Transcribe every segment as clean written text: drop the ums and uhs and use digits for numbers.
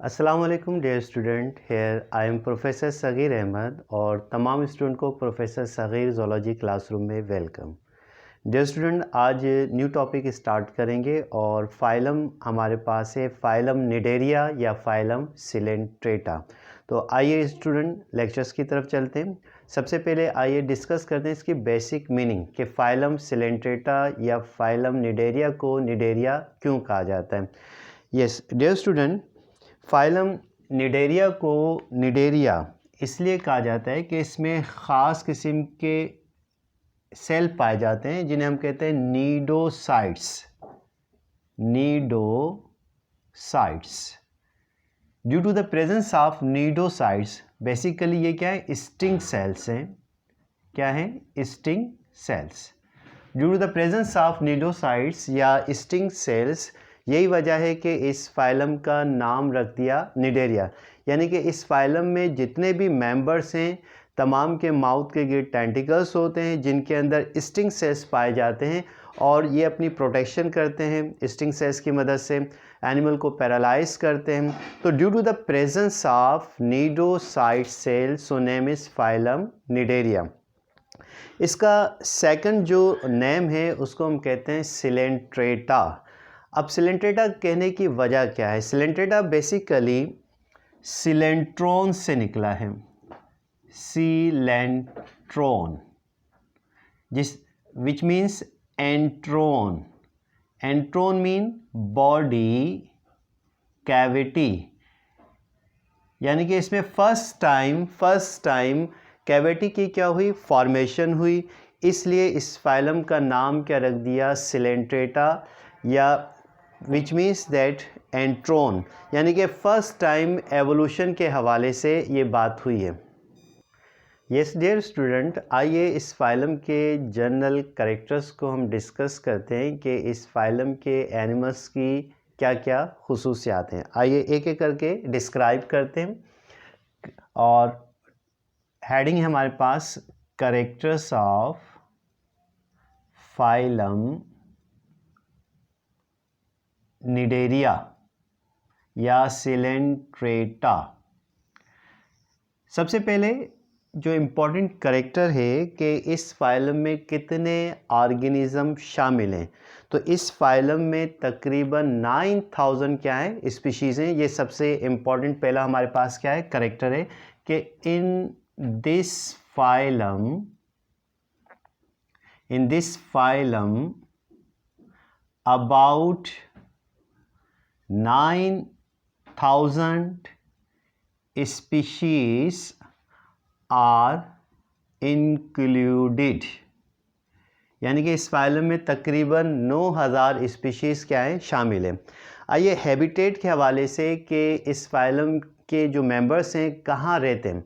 अस्सलाम वालेकुम dear student. Here I am professor Sagir Ahmad और तमाम स्टूडेंट को प्रोफेसर सगीर ज़ूलॉजी क्लासरूम में वेलकम। डियर स्टूडेंट, आज न्यू टॉपिक स्टार्ट करेंगे और फाइलम हमारे पास है फाइलम निडेरिया या फाइलम सिलेंट्रेटा। तो आइए स्टूडेंट लेक्चर्स की तरफ चलते हैं। सबसे पहले आइए डिस्कस करते हैं इसकी बेसिक मीनिंग कि फाइलम सिलेंट्रेटा या फाइलम निडेरिया को निडेरिया क्यों कहा जाता है। Yes dear student, phylum Cnidaria को निडेरिया इसलिए कहा जाता है कि इसमें ख़ास किस्म के सेल पाए जाते हैं जिन्हें हम कहते हैं cnidocytes. Due to the presence of cnidocytes, basically ये क्या है, स्टिंग सेल्स हैं। क्या है? Sting cells. Due to the presence of cnidocytes या स्टिंग सेल्स, यही वजह है कि इस फाइलम का नाम रख दिया निडेरिया। यानी कि इस फाइलम में जितने भी मेंबर्स हैं तमाम के माउथ के गिर्द टेंटिकल्स होते हैं जिनके अंदर स्टिंग सेल्स पाए जाते हैं और ये अपनी प्रोटेक्शन करते हैं स्टिंग सेल्स की मदद से, एनिमल को पैरालाइज करते हैं। तो due to the presence of cnidocyte cell, so name is phylum Cnidaria. इसका सेकंड जो नेम है उसको हम कहते हैं सिलेंट्रेटा। अब सिलेंट्रेटा कहने की वजह क्या है? सिलेंट्रेटा बेसिकली सिलेंट्रॉन से निकला है। Coelenteron which means enteron. Enteron mean body cavity, यानी कि इसमें फर्स्ट टाइम कैविटी की क्या हुई, फॉर्मेशन हुई। इसलिए इस फाइलम का नाम क्या रख दिया, सिलेंट्रेटा, या विच मीन्स दैट एंट्रोन, यानी कि फर्स्ट टाइम एवोल्यूशन के हवाले से ये बात हुई है। यस डियर स्टूडेंट, आइए इस फाइलम के जनरल कैरेक्टर्स को हम डिस्कस करते हैं कि इस फाइलम के एनिमल्स की क्या क्या खुसूसियात हैं। आइए एक एक करके डिस्क्राइब करते हैं और हेडिंग है हमारे पास कैरेक्टर्स ऑफ फाइलम निडेरिया या सिलेंट्रेटा। सबसे पहले जो इम्पोर्टेंट कैरेक्टर है कि इस फाइलम में कितने ऑर्गेनिज्म शामिल हैं, तो इस फाइलम में तकरीबन 9000 क्या है, स्पीशीज़ हैं। ये सबसे इम्पोर्टेंट पहला हमारे पास क्या है, कैरेक्टर है कि in this phylum about 9000 species are included, यानी कि इस फाइलम में तकरीबन 9000 स्पीशीज़ क्या है, शामिल है। आइए हैबिटेट के हवाले से कि इस फाइलम के जो मेंबर्स हैं कहाँ रहते हैं,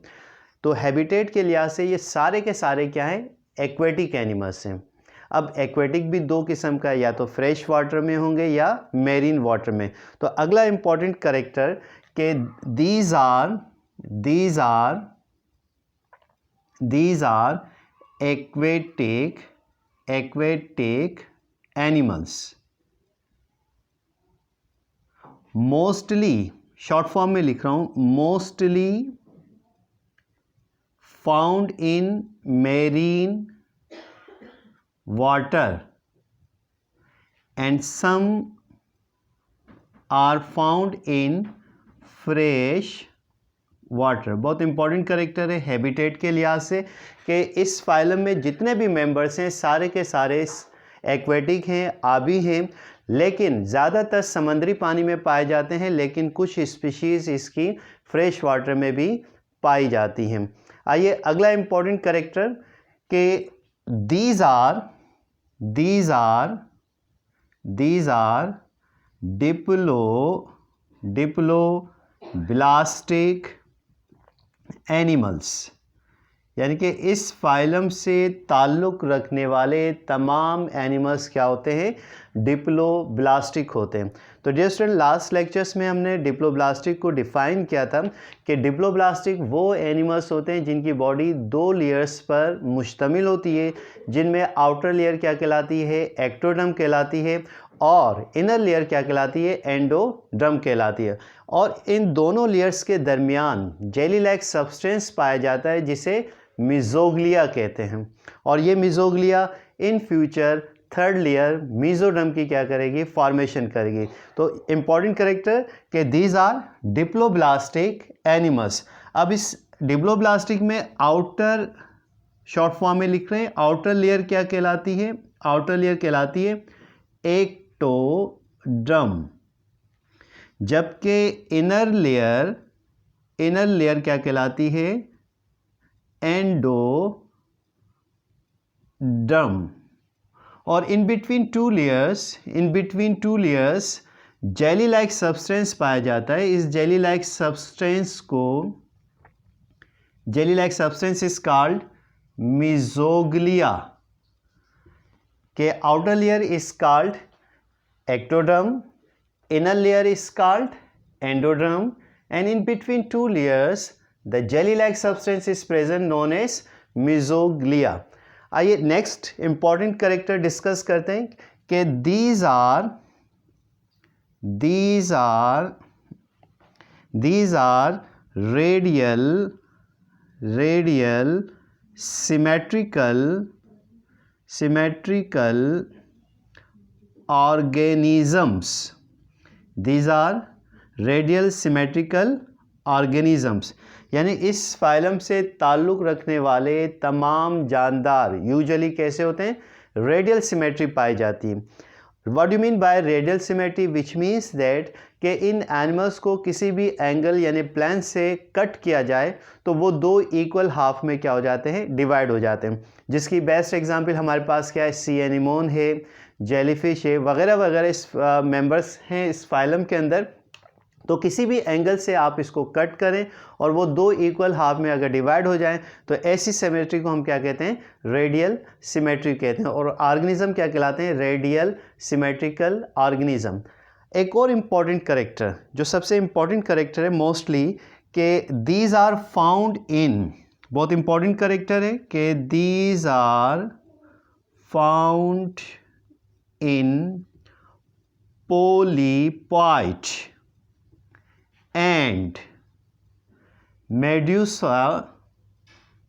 तो हैबिटेट के लिहाज से ये सारे के सारे क्या हैं, एक्वेटिक एनिमल्स हैं। अब एक्वेटिक भी दो किस्म का, या तो फ्रेश वाटर में होंगे या मेरीन वाटर में। तो अगला इम्पॉर्टेंट कैरेक्टर के these are aquatic animals. Mostly, short form में लिख रहा हूँ, mostly found in marine water and some are found in fresh water। बहुत इंपॉर्टेंट कैरेक्टर है हैबिटेट के लिहाज से कि इस फाइलम में जितने भी मेंबर्स हैं सारे के सारे एक्वेटिक हैं, आबी हैं, लेकिन ज़्यादातर समंदरी पानी में पाए जाते हैं, लेकिन कुछ स्पीशीज़ इसकी फ्रेश वाटर में भी पाई जाती हैं। आइए अगला इंपॉर्टेंट कैरेक्टर कि these are diploblastic animals, यानी कि इस फाइलम से ताल्लुक़ रखने वाले तमाम एनिमल्स क्या होते हैं, डिप्लोब्लास्टिक होते हैं। तो डियर स्टूडेंट, लास्ट लेक्चर्स में हमने डिप्लोब्लास्टिक को डिफ़ाइन किया था कि डिप्लोब्लास्टिक वो एनिमल्स होते हैं जिनकी बॉडी 2 लेयर्स पर मुश्तमिल होती है, जिनमें आउटर लेयर क्या कहलाती है, एक्टोडर्म कहलाती है, और इनर लेयर क्या कहलाती है, एंडोडर्म कहलाती है। और इन दोनों लेयर्स के दरमियान जेली लाइक सब्सटेंस पाया जाता है जिसे मिजोग्लिया कहते हैं। और ये mesoglea in future third layer mesoderm की क्या करेगी, फॉर्मेशन करेगी। तो इंपॉर्टेंट कैरेक्टर कि दीज आर डिप्लोब्लास्टिक एनिमल्स। अब इस डिप्लोब्लास्टिक में आउटर शॉर्ट फॉर्म में लिख रहे हैं, आउटर लेयर क्या कहलाती है, आउटर लेयर कहलाती है एक्टोडर्म, जबकि इनर लेयर क्या कहलाती है, एंडोडर्म। और in between two layers jelly like substance पाया जाता है। इस jelly like substance is called mesoglea. के outer layer is called ectoderm, inner layer is called endoderm, and in between two layers the jelly like substance is present known as mesoglea। आइए next important character discuss करते हैं कि these are radial symmetrical organisms। These are radial symmetrical organisms, यानी इस phylum से ताल्लुक़ रखने वाले तमाम जानदार यूजुअली कैसे होते हैं, रेडियल सिमेट्री पाई जाती है। What do mean bye radial symmetry, which means that कि इन एनिमल्स को किसी भी एंगल यानी प्लेन से कट किया जाए तो वो दो इक्वल हाफ में क्या हो जाते हैं, डिवाइड हो जाते हैं। जिसकी बेस्ट एग्जांपल हमारे पास क्या है, सी एनिमोन है, जेलीफिश है, वगैरह वगैरह इस मेंबर्स हैं इस फाइलम के अंदर। तो किसी भी एंगल से आप इसको कट करें और वो दो इक्वल हाफ में अगर डिवाइड हो जाएं तो ऐसी सिमेट्री को हम क्या कहते हैं, रेडियल सिमेट्री कहते हैं। और ऑर्गेनिज्म क्या कहलाते हैं, रेडियल सिमेट्रिकल ऑर्गेनिज्म। एक और इम्पॉर्टेंट कैरेक्टर, जो सबसे इम्पॉर्टेंट कैरेक्टर है मोस्टली, कि दीज आर फाउंड इन, बहुत इम्पॉर्टेंट कैरेक्टर है कि these are found in polypoid and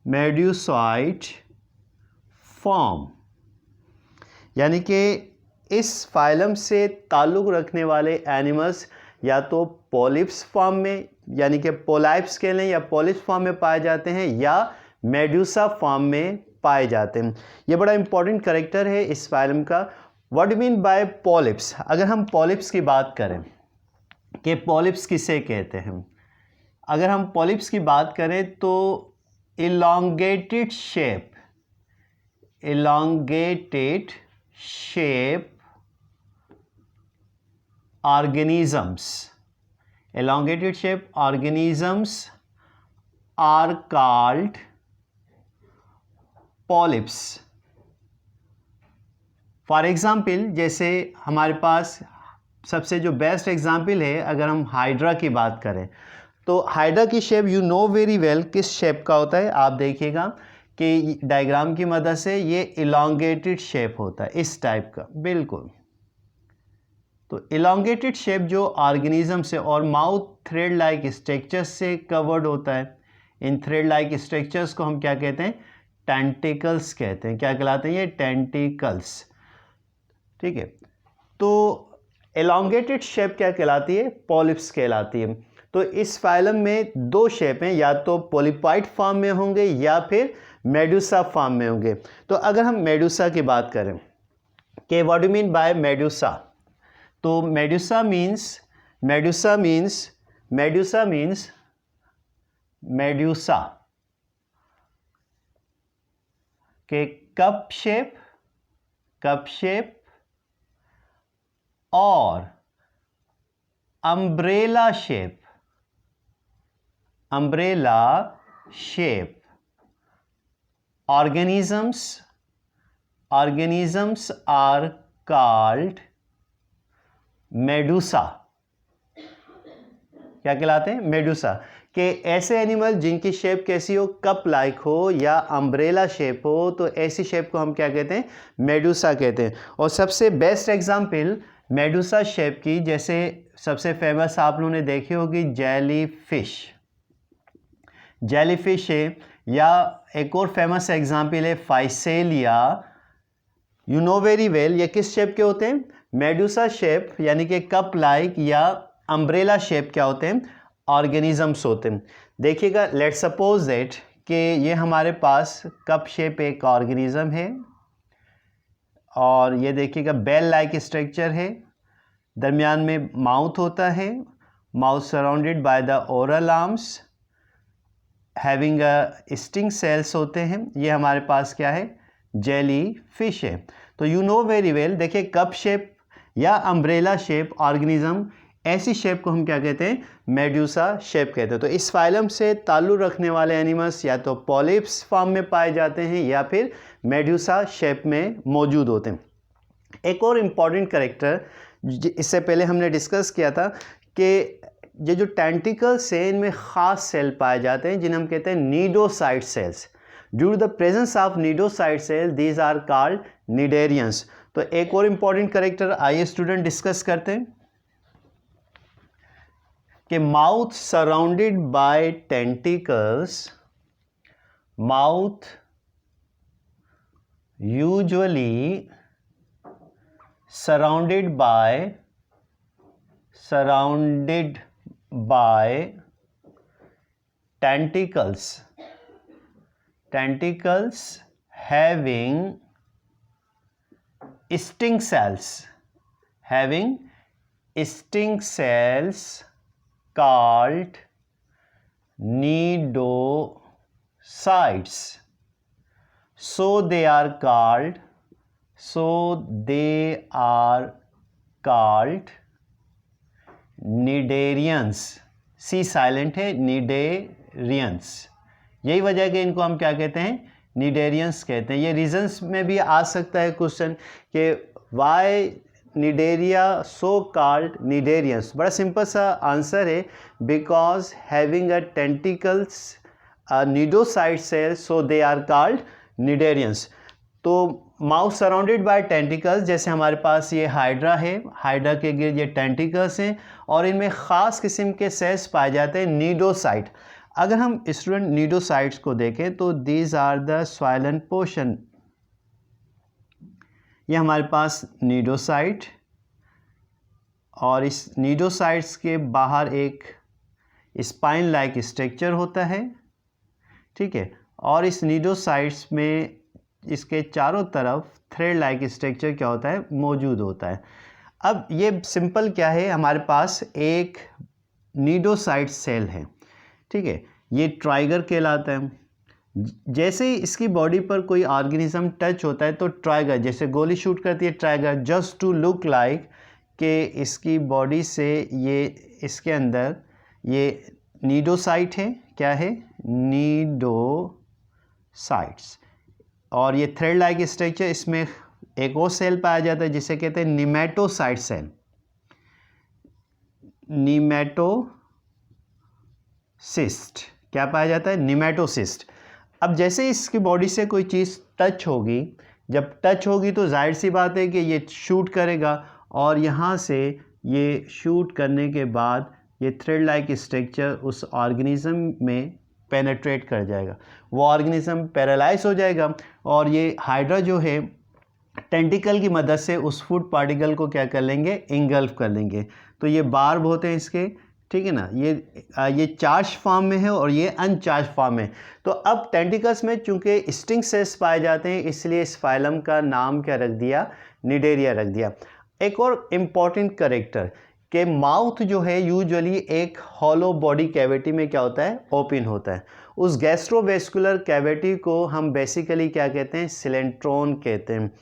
medusoid form। यानी कि इस फाइलम से ताल्लुक़ रखने वाले एनिमल्स या तो पॉलिप्स फॉर्म में यानी कि पोलाइप्स कह लें या पॉलिप्स फॉर्म में पाए जाते हैं या मेडुसा फॉर्म में पाए जाते हैं। ये बड़ा इंपॉर्टेंट कैरेक्टर है इस फाइलम का। What do mean bye polyps, अगर हम पॉलिप्स की बात करें कि पॉलिप्स किसे कहते हैं, अगर हम पॉलिप्स की बात करें तो elongated shape organisms are called polyps. For example, जैसे हमारे पास सबसे जो बेस्ट एग्ज़ाम्पल है, अगर हम हाइड्रा की बात करें तो हाइड्रा की shape you know very well किस शेप का होता है। आप देखिएगा कि डायग्राम की मदद से ये इलॉन्गेटेड शेप होता है, इस टाइप का बिल्कुल। तो इलॉन्गेटेड शेप जो ऑर्गेनिज्म से और माउथ थ्रेड लाइक स्ट्रक्चर्स से कवर्ड होता है। इन थ्रेड लाइक स्ट्रक्चर्स को हम क्या कहते हैं, टेंटिकल्स कहते हैं। क्या कहलाते हैं ये, टेंटिकल्स। ठीक है, तो एलोंगेटेड शेप क्या कहलाती है, पॉलिप्स कहलाती है। तो इस फाइलम में दो शेप हैं, या तो पॉलिपॉइड फॉर्म में होंगे या फिर मेडुसा फॉर्म में होंगे। तो अगर हम मेडुसा की बात करें कि what do mean bye Medusa, तो मेडुसा के कप शेप और umbrella shape organisms are called Medusa. क्या कहलाते हैं, मेडुसा। कि ऐसे एनिमल जिनकी शेप कैसी हो, कप लाइक हो या अम्ब्रेला शेप हो, तो ऐसी शेप को हम क्या कहते हैं, मेडुसा कहते हैं। और सबसे बेस्ट एग्जांपल मेडुसा शेप की, जैसे सबसे फेमस आप लोगों ने देखी होगी जेली फिश है, या एक और फेमस एग्जाम्पल है Physalia. You know very well ये किस शेप के होते हैं? मेडुसा शेप यानी कि कप लाइक या अम्ब्रेला शेप क्या होते हैं? ऑर्गेनिजम्स होते हैं। देखिएगा, लेट सपोज दैट कि ये हमारे पास कप शेप एक ऑर्गेनिज्म है और ये देखिएगा बेल लाइक स्ट्रक्चर है, दरमियान में माउथ होता है, mouth surrounded by the oral arms having sting cells होते हैं। ये हमारे पास क्या है? जेली फिश है। तो यू नो वेरी वेल, देखिए कप शेप या अम्ब्रेला शेप ऑर्गेनिज्म, ऐसी शेप को हम क्या कहते हैं? मेडुसा शेप कहते हैं। तो इस फाइलम से ताल्लुक़ रखने वाले एनिमल्स या तो पॉलिप्स फॉर्म में पाए जाते हैं या फिर मेडुसा शेप में मौजूद होते हैं। एक और इम्पॉर्टेंट कैरेक्टर, इससे पहले हमने डिस्कस किया था कि ये जो टेंटिकल्स हैं इनमें ख़ास सेल पाए जाते हैं जिन्हें हम कहते हैं cnidocyte cells. Due to the presence of cnidocyte cell these are called cnidarians. तो एक और इम्पॉर्टेंट कैरेक्टर आइए स्टूडेंट डिस्कस करते हैं कि mouth surrounded by tentacles, mouth usually surrounded by tentacles having sting cells called nidocytes. So they are called cnidarians. C silent है, cnidarians. यही वजह है कि इनको हम क्या कहते हैं? निडेरियंस कहते हैं। ये रीजंस में भी आ सकता है क्वेश्चन कि why Cnidaria so called cnidarians. बड़ा सिंपल सा आंसर है, because having a tentacles cnidocyte cells so they are called cnidarians. तो माउथ सराउंडेड बाय टेंटिकल्स, जैसे हमारे पास ये हाइड्रा है, हाइड्रा के गिर्द ये टेंटिकल्स हैं और इनमें ख़ास किस्म के सेल्स पाए जाते हैं नीडोसाइट। अगर हम स्टूडेंट नीडोसाइट्स को देखें तो दीज आर द स्वाइलन पोर्शन। ये हमारे पास नीडोसाइट और इस नीडोसाइट्स के बाहर एक स्पाइन लाइक स्ट्रक्चर होता है, ठीक है, और इस नीडोसाइट्स में इसके चारों तरफ थ्रेड लाइक स्ट्रक्चर क्या होता है? मौजूद होता है। अब ये सिंपल क्या है, हमारे पास एक नीडोसाइट सेल है, ठीक है, ये ट्राइगर कहलाता है। जैसे ही इसकी बॉडी पर कोई ऑर्गेनिज्म टच होता है तो ट्राइगर जैसे गोली शूट करती है, trigger just to look like कि इसकी बॉडी से ये इसके अंदर ये नीडोसाइट है, क्या है? नीडोसाइट्स। और ये थ्रेड लाइक स्ट्रक्चर, इसमें एक और सेल पाया जाता है जिसे कहते हैं निमेटोसाइट सेल, निमेटोसिस्ट। क्या पाया जाता है? निमेटोसिस्ट। अब जैसे इसकी बॉडी से कोई चीज़ टच होगी, जब टच होगी तो जाहिर सी बात है कि ये शूट करेगा और यहाँ से ये शूट करने के बाद ये थ्रेड लाइक स्ट्रक्चर उस ऑर्गेनिज्म में पेनेट्रेट कर जाएगा, वो ऑर्गेनिज्म पैरालाइज हो जाएगा और ये हाइड्रा जो है टेंटिकल की मदद से उस फूड पार्टिकल को क्या कर लेंगे? इंगल्फ कर लेंगे। तो ये बार्ब होते हैं इसके, ठीक है ना, ये चार्ज फॉर्म में है और ये अनचार्ज फॉर्म में। तो अब टेंटिकल्स में चूंकि स्टिंग सेल्स पाए जाते हैं इसलिए इस फाइलम का नाम क्या रख दिया? निडेरिया रख दिया। एक और इम्पॉर्टेंट कैरेक्टर कि माउथ जो है यूजुअली एक हॉलो बॉडी कैविटी में क्या होता है? ओपन होता है। उस गैस्ट्रोवेस्कुलर कैविटी को हम बेसिकली क्या कहते हैं? सिलेंट्रोन कहते हैं।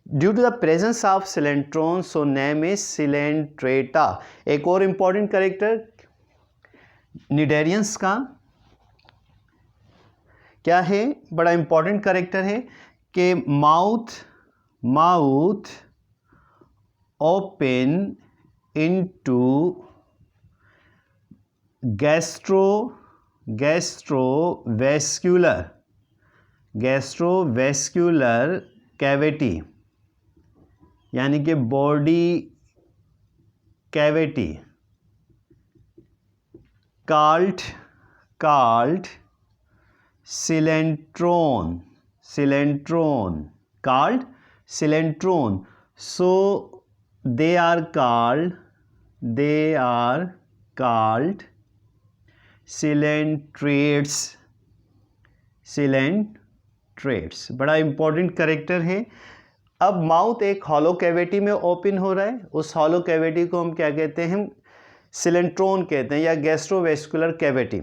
Due to the presence of coelenteron so name is Coelenterata. एक और इम्पॉर्टेंट कैरेक्टर निडेरियंस का क्या है? बड़ा इम्पॉर्टेंट कैरेक्टर है कि mouth open into gastrovascular cavity, यानी कि body cavity called cylindrome, called cylindrome. So they are called cylindrids. बड़ा इंपॉर्टेंट कैरेक्टर है। अब माउथ एक हॉलो कैविटी में ओपन हो रहा है, उस हॉलो कैविटी को हम क्या कहते हैं, सिलेंट्रोन कहते हैं या गैस्ट्रोवेस्कुलर कैविटी।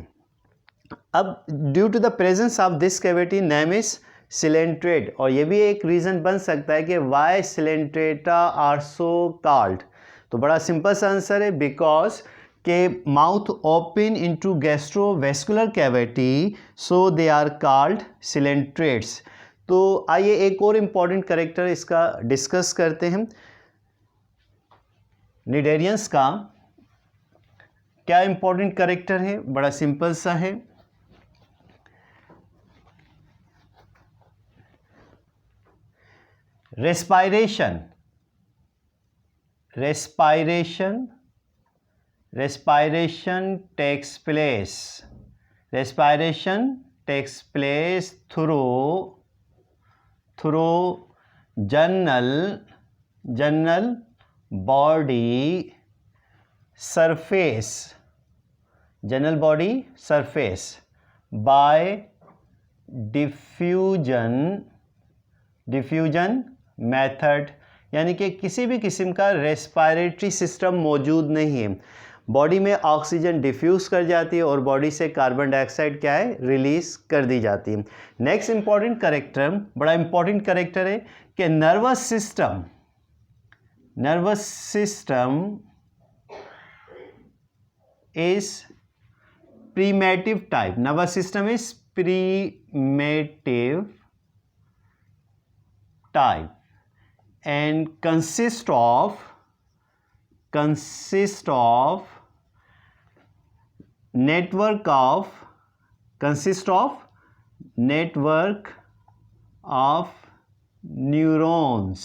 अब due to the presence of this cavity name is coelenterate, और ये भी एक रीज़न बन सकता है कि why Coelenterata are so called. तो बड़ा सिंपल सा आंसर है, बिकॉज के mouth open into gastrovascular cavity, so they are called coelenterates. तो आइए एक और इम्पॉर्टेंट कैरेक्टर इसका डिस्कस करते हैं। निडेरियंस का क्या इम्पॉर्टेंट कैरेक्टर है, बड़ा सिंपल सा है। Respiration takes place through general body surface by diffusion method, यानी कि किसी भी किस्म का रेस्पायरेटरी सिस्टम मौजूद नहीं है, बॉडी में ऑक्सीजन डिफ्यूज़ कर जाती है और बॉडी से कार्बन डाइऑक्साइड क्या है, रिलीज कर दी जाती है। नेक्स्ट इंपॉर्टेंट कैरेक्टर, बड़ा इंपॉर्टेंट कैरेक्टर है कि nervous system is primitive type. Nervous system is primitive type and consist of network of neurons।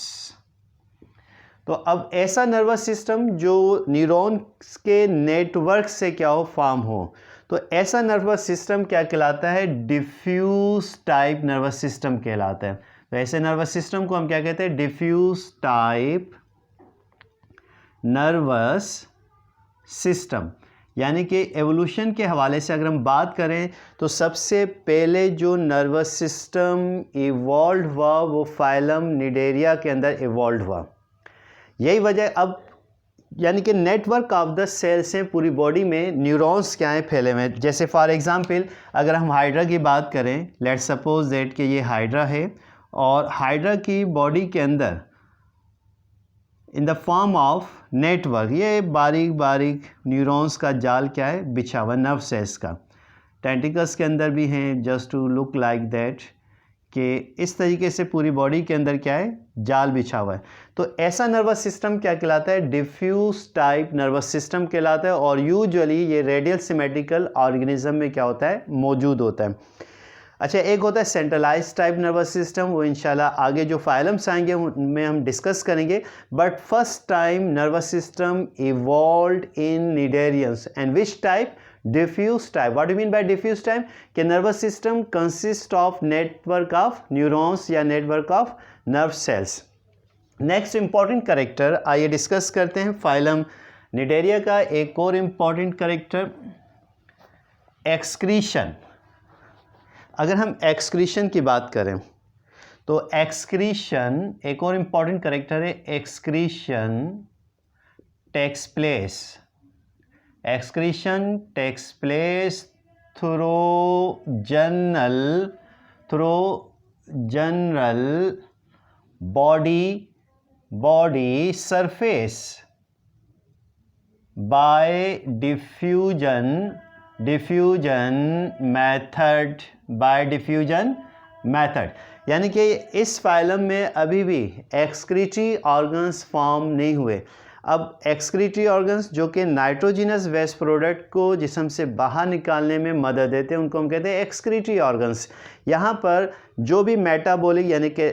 तो अब ऐसा नर्वस सिस्टम जो न्यूरॉन्स के नेटवर्क से क्या हो, फॉर्म हो, तो ऐसा नर्वस सिस्टम क्या कहलाता है, डिफ्यूज टाइप नर्वस सिस्टम कहलाता है। तो ऐसे नर्वस सिस्टम को हम क्या कहते हैं, डिफ्यूज टाइप नर्वस सिस्टम। यानी कि एवोल्यूशन के हवाले से अगर हम बात करें तो सबसे पहले जो नर्वस सिस्टम इवॉल्व हुआ वो फाइलम निडेरिया के अंदर इवॉल्व हुआ। यही वजह अब यानी कि नेटवर्क ऑफ द सेल्स हैं पूरी बॉडी में, न्यूरॉन्स क्या हैं फैले हुए। जैसे फॉर एग्जांपल अगर हम हाइड्रा की बात करें, लेट्स सपोज दैट कि ये हाइड्रा है और हाइड्रा की बॉडी के अंदर in the form of network ये बारीक बारीक न्यूरॉन्स का जाल क्या है, बिछा हुआ नर्व सेल्स का। टेंटिकल्स के अंदर भी हैं, just to look like that, कि इस तरीके से पूरी बॉडी के अंदर क्या है, जाल बिछा हुआ है। तो ऐसा नर्वस सिस्टम क्या कहलाता है, डिफ्यूज टाइप नर्वस सिस्टम कहलाता है। और यूजुअली ये रेडियल सिमेट्रिकल ऑर्गेनिज्म में क्या होता है, मौजूद होता है। अच्छा, एक होता है सेंट्रलाइज टाइप नर्वस सिस्टम, वो इंशाल्लाह आगे जो फाइलम्स आएंगे उनमें हम डिस्कस करेंगे। But first time nervous system evolved in cnidarians and which type, diffuse type. What do mean by diffuse type, कि nervous system consist of network of neurons या network of nerve cells. Next important character आइए discuss करते हैं phylum Cnidaria का। एक और important character excretion. अगर हम एक्सक्रीशन की बात करें तो एक्सक्रीशन एक और इम्पॉर्टेंट कैरेक्टर है। Excretion takes place through general body surface by diffusion method. यानी कि इस फाइलम में अभी भी एक्सक्रीटरी ऑर्गन्स फॉर्म नहीं हुए। अब एक्सक्रीटरी ऑर्गन्स जो कि नाइट्रोजिनस वेस्ट प्रोडक्ट को जिस्म से बाहर निकालने में मदद देते हैं उनको हम कहते हैं एक्सक्रीटरी ऑर्गन्स। यहाँ पर जो भी मेटाबॉलिक यानी कि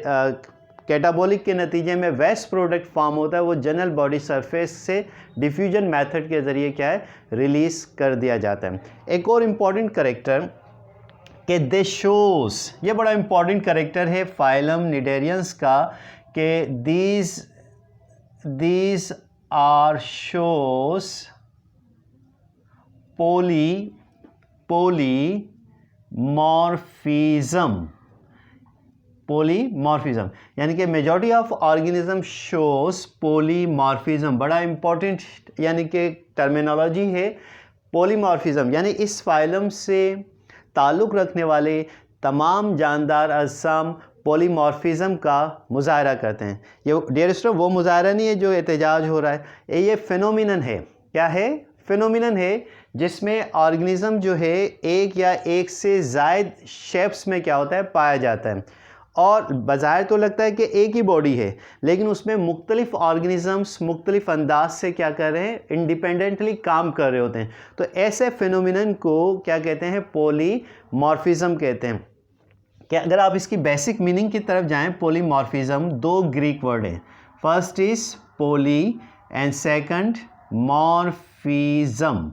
कैटाबॉलिक के नतीजे में वेस्ट प्रोडक्ट फॉर्म होता है, वो जनरल बॉडी सरफेस से डिफ्यूजन मेथड के ज़रिए क्या है, रिलीज कर दिया जाता है। एक और इम्पॉर्टेंट करेक्टर कि दिस शोज, ये बड़ा इम्पॉर्टेंट करेक्टर है फाइलम निडेरियंस का, कि these are shows polymorphism, यानी कि मेजॉरिटी ऑफ ऑर्गेनिज्म शोज पोलीमॉर्फिज्म। बड़ा इंपॉर्टेंट यानी कि टर्मिनोलॉजी है पोलीमॉर्फिज्म, यानी इस फाइलम से ताल्लुक़ रखने वाले तमाम जानदार अज़साम पॉलीमॉर्फिज्म का मुज़ाहरा करते हैं। ये डियर स्टूडेंट वो मुज़ाहरा नहीं है जो एहतजाज हो रहा है, ये फिनोमिनन है। क्या है? फिनोमिनन है जिसमें ऑर्गेनिज़म जो है एक या एक से ज़ायद शेप्स में क्या होता है, पाया जाता है। और बज़ाहिर तो लगता है कि एक ही बॉडी है, लेकिन उसमें मुख्तलिफ ऑर्गेनिज़म्स मुख्तलिफ अंदाज से क्या कर रहे हैं, इंडिपेंडेंटली काम कर रहे होते हैं। तो ऐसे फिनोमिनन को क्या कहते हैं, पॉलीमॉर्फिज्म कहते हैं। कि अगर आप इसकी बेसिक मीनिंग की तरफ जाएं, पॉलीमॉर्फिज्म दो ग्रीक वर्ड हैं, first is poly and second morphism.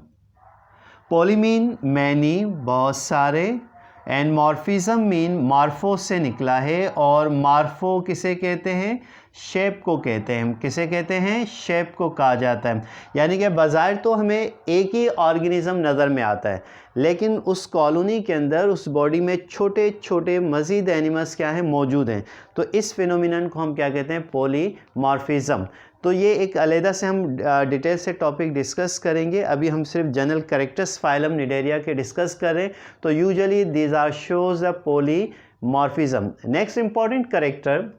Poly mean many, बहुत सारे, एंड मॉर्फिज्म मीन मार्फो से निकला है, और मार्फो किसे कहते हैं, शेप को कहते हैं। किसे कहते हैं, शेप को कहा जाता है। यानी कि बज़ाहिर तो हमें एक ही ऑर्गेनिज़म नज़र में आता है, लेकिन उस कॉलोनी के अंदर, उस बॉडी में छोटे छोटे मज़ीद एनिमल्स क्या हैं, मौजूद हैं। तो इस फिनोमिनन को हम क्या कहते हैं, पॉलीमॉर्फिज्म। तो ये एक अलहदा से हम डिटेल से टॉपिक डिस्कस करेंगे। अभी हम सिर्फ जनरल कैरेक्टर्स फाइलम निडेरिया के डिस्कस करें। तो usually these are shows the polymorphism. Next important character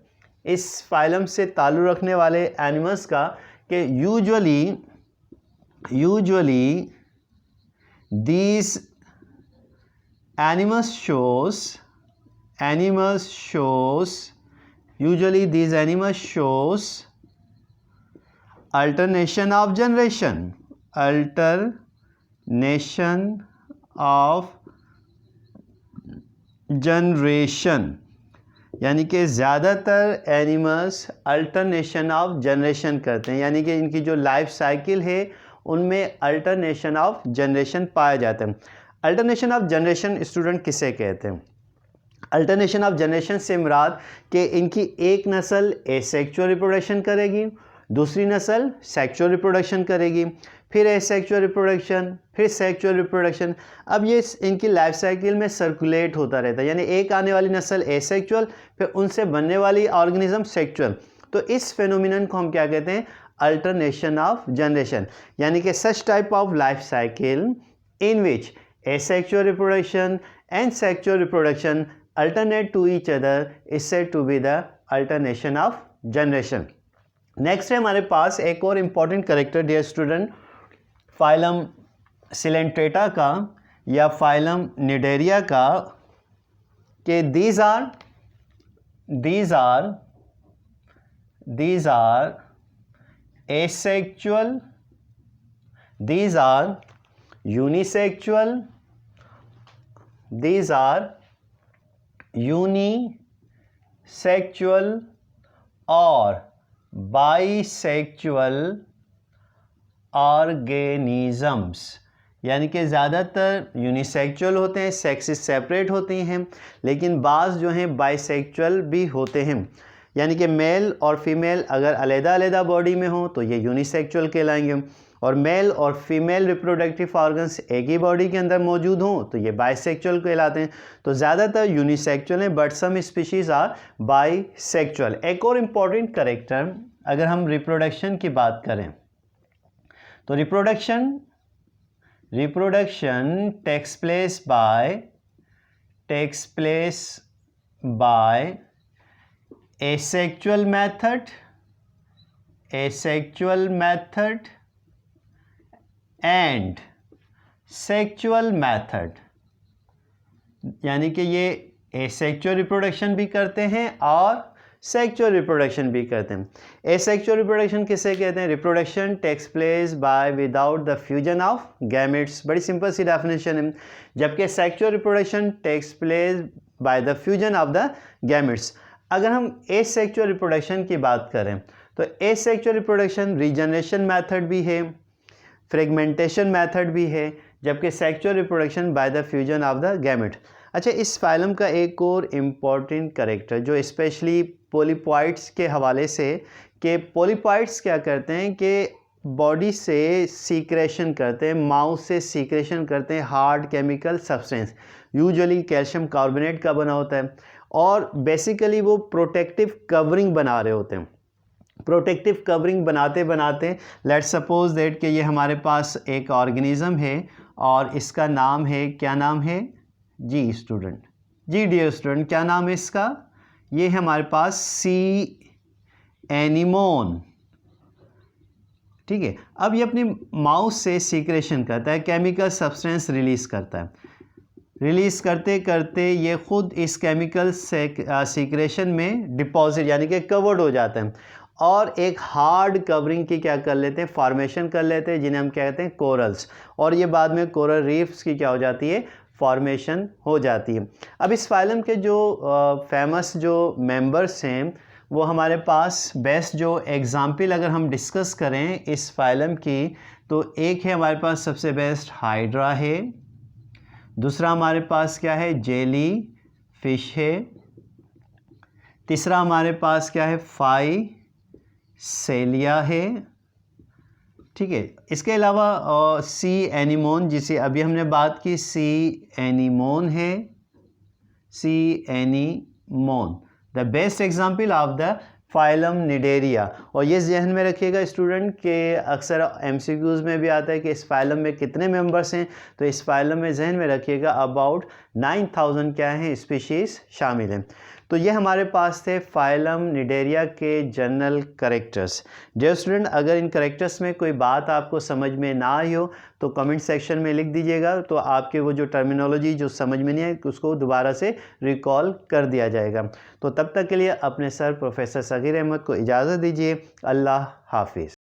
इस फाइलम से ताल्लुक़ रखने वाले एनिमल्स का, कि usually these animals shows alternation of generation, यानी कि ज़्यादातर एनिमल्स अल्टरनेशन ऑफ जनरेशन करते हैं, यानी कि इनकी जो लाइफ साइकिल है उनमें अल्टरनेशन ऑफ जनरेशन पाया जाता है। अल्टरनेशन ऑफ जनरेशन स्टूडेंट किसे कहते हैं? अल्टरनेशन ऑफ जनरेशन से मुराद कि इनकी एक नस्ल एसेक्सुअल रिप्रोडक्शन करेगी, दूसरी नस्ल सेक्सुअल रिप्रोडक्शन करेगी, फिर एसेक्सुअल रिप्रोडक्शन, फिर सेक्सुअल रिप्रोडक्शन। अब ये इनकी लाइफ साइकिल में सर्कुलेट होता रहता है, यानी एक आने वाली नस्ल एसेक्सुअल, फिर उनसे बनने वाली ऑर्गेनिज्म सेक्सुअल। तो इस फेनोमिनन को हम क्या कहते हैं, अल्टरनेशन ऑफ जनरेशन। यानी कि such type of life cycle in which asexual reproduction and sexual reproduction alternate to each other is said to be the alternation of generation. Next है हमारे पास एक और important character dear student, phylum Coelenterata का या phylum Cnidaria का, कि these are asexual, these are unisexual, these are unisexual और बाइसेक्चुअल ऑर्गेनिज़म्स। यानी कि ज़्यादातर यूनिसेक्चुअल होते हैं, सेक्सेस सेपरेट होती हैं, लेकिन बाज़ जो हैं बाइसेक्चुअल भी होते हैं। यानी कि मेल और फीमेल अगर अलग-अलग बॉडी में हो तो ये यूनिसेक्चुअल कहलाएंगे, और मेल और फीमेल रिप्रोडक्टिव ऑर्गन्स एक ही बॉडी के अंदर मौजूद हों तो ये बाइसेक्चुअल कहलाते हैं। तो ज़्यादातर यूनिसेक्चुअल हैं, but some species are bisexual. एक और इम्पॉर्टेंट कैरेक्टर, अगर हम रिप्रोडक्शन की बात करें तो reproduction takes place by asexual method and sexual method. यानी कि ये एसेक्चुअल रिप्रोडक्शन भी करते हैं और सेक्चुअल रिप्रोडक्शन भी करते हैं। एसेक्चुअल रिप्रोडक्शन किसे कहते हैं? Reproduction takes place by without the fusion of gametes. बड़ी सिंपल सी डेफिनेशन है। जबकि sexual reproduction takes place by the fusion of the gametes. अगर हम एसेक्सुअल रिप्रोडक्शन की बात करें तो एसेक्सुअल रिप्रोडक्शन रीजनरेशन मेथड भी है, फ्रेगमेंटेशन मेथड भी है, जबकि sexual reproduction by the fusion of the gamete. अच्छा, इस फाइलम का एक और इम्पॉर्टेंट कैरेक्टर जो स्पेशली पोलिपॉइड्स के हवाले से, कि पोलिपॉइड्स क्या करते हैं कि बॉडी से सीक्रेशन करते हैं, माउथ से सीक्रेशन करते हैं hard chemical substance, usually calcium carbonate का बना होता है, और बेसिकली वो प्रोटेक्टिव कवरिंग बना रहे होते हैं। प्रोटेक्टिव कवरिंग बनाते बनाते लेट्स सपोज दैट कि ये हमारे पास एक ऑर्गेनिज्म है और इसका नाम है, क्या नाम है जी स्टूडेंट, जी डियर स्टूडेंट, क्या नाम है इसका? ये है हमारे पास सी एनीमोन। ठीक है, अब ये अपनी माउथ से सीक्रेशन करता है, केमिकल सब्सटेंस रिलीज़ करता है, रिलीज़ करते करते ये खुद इस केमिकल सीक्रेशन में डिपॉजिट यानी कि कवर्ड हो जाते हैं और एक हार्ड कवरिंग की क्या कर लेते हैं, फॉर्मेशन कर लेते हैं, जिन्हें हम क्या कहते हैं कोरल्स, और ये बाद में कोरल रीफ्स की क्या हो जाती है, फॉर्मेशन हो जाती है। अब इस फाइलम के जो फेमस जो मेंबर्स हैं वो हमारे पास बेस्ट जो एग्जाम्पल अगर हम डिस्कस करें इस फाइलम की, तो एक है हमारे पास सबसे बेस्ट हाइड्रा है, दूसरा हमारे पास क्या है जेली फिश है, तीसरा हमारे पास क्या है फाइसेलिया है। ठीक है, इसके अलावा सी एनीमोन जिसे अभी हमने बात की, सी एनीमोन है, सी anemone the best example of the phylum Cnidaria. और ये जहन में रखिएगा स्टूडेंट के अक्सर एमसीक्यूज़ में भी आता है कि इस फाइलम में कितने मेंबर्स हैं, तो इस फाइलम में जहन में रखिएगा अबाउट 9000 क्या हैं स्पीशीज़ शामिल हैं। तो ये हमारे पास थे फाइलम निडेरिया के जनरल कैरेक्टर्स। डियर स्टूडेंट, अगर इन कैरेक्टर्स में कोई बात आपको समझ में ना आई हो तो कमेंट सेक्शन में लिख दीजिएगा, तो आपके वो जो टर्मिनोलॉजी जो समझ में नहीं आई उसको दोबारा से रिकॉल कर दिया जाएगा। तो तब तक के लिए अपने सर प्रोफेसर सगीर अहमद को इजाज़त दीजिए। अल्लाह हाफिज़।